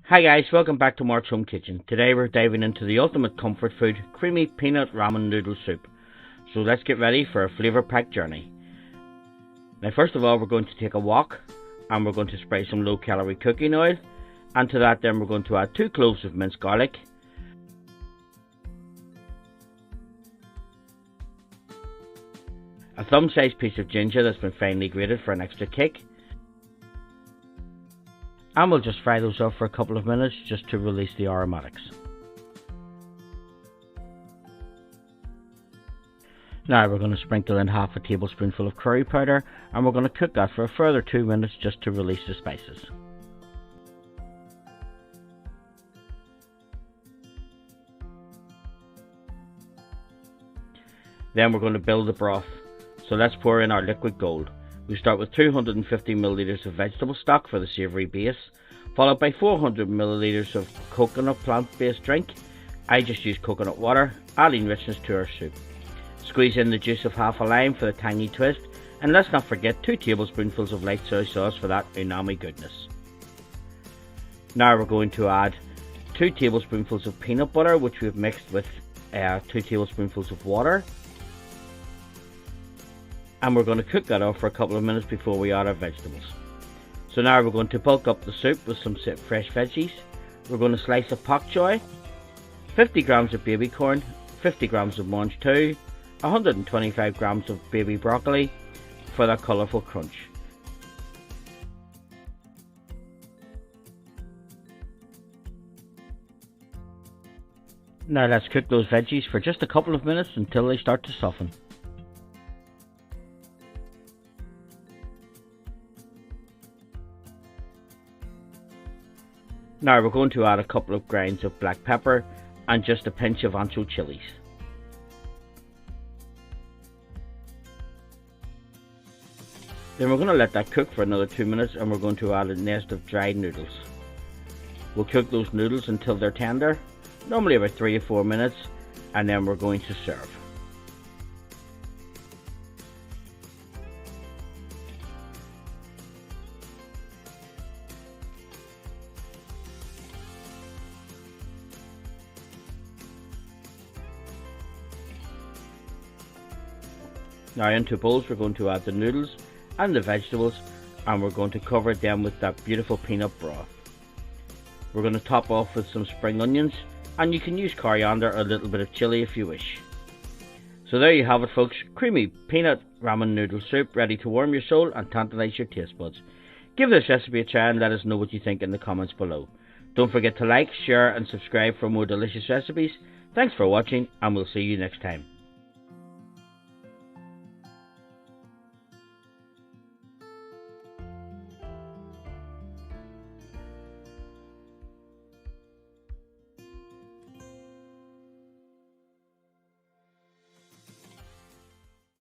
Hi guys, welcome back to Mark's Home Kitchen. Today we're diving into the ultimate comfort food, creamy peanut ramen noodle soup. So let's get ready for a flavour packed journey. Now first of all we're going to take a wok and we're going to spray some low calorie cooking oil, and to that then we're going to add 2 cloves of minced garlic, a thumb sized piece of ginger that's been finely grated for an extra kick, and we'll just fry those up for a couple of minutes just to release the aromatics. Now we're going to sprinkle in half a tablespoonful of curry powder, and we're going to cook that for a further 2 minutes just to release the spices. Then we're going to build the broth, so let's pour in our liquid gold. We start with 250 milliliters of vegetable stock for the savoury base, followed by 400 milliliters of coconut plant-based drink. I just use coconut water, adding richness to our soup. Squeeze in the juice of half a lime for the tangy twist, and let's not forget 2 tablespoonfuls of light soy sauce for that umami goodness. Now we're going to add 2 tablespoonfuls of peanut butter, which we've mixed with 2 tablespoonfuls of water. And we're going to cook that off for a couple of minutes before we add our vegetables. So now we're going to bulk up the soup with some fresh veggies. We're going to slice a pak choi, 50 grams of baby corn, 50 grams of mangetout, 125 grams of baby broccoli for that colourful crunch. Now let's cook those veggies for just a couple of minutes until they start to soften. Now we're going to add a couple of grains of black pepper and just a pinch of ancho chilies. Then we're going to let that cook for another 2 minutes, and we're going to add a nest of dried noodles. We'll cook those noodles until they're tender, normally about 3 or 4 minutes, and then we're going to serve. Now into bowls we're going to add the noodles and the vegetables, and we're going to cover them with that beautiful peanut broth. We're going to top off with some spring onions, and you can use coriander or a little bit of chilli if you wish. So there you have it folks, creamy peanut ramen noodle soup ready to warm your soul and tantalise your taste buds. Give this recipe a try and let us know what you think in the comments below. Don't forget to like, share and subscribe for more delicious recipes. Thanks for watching, and we'll see you next time.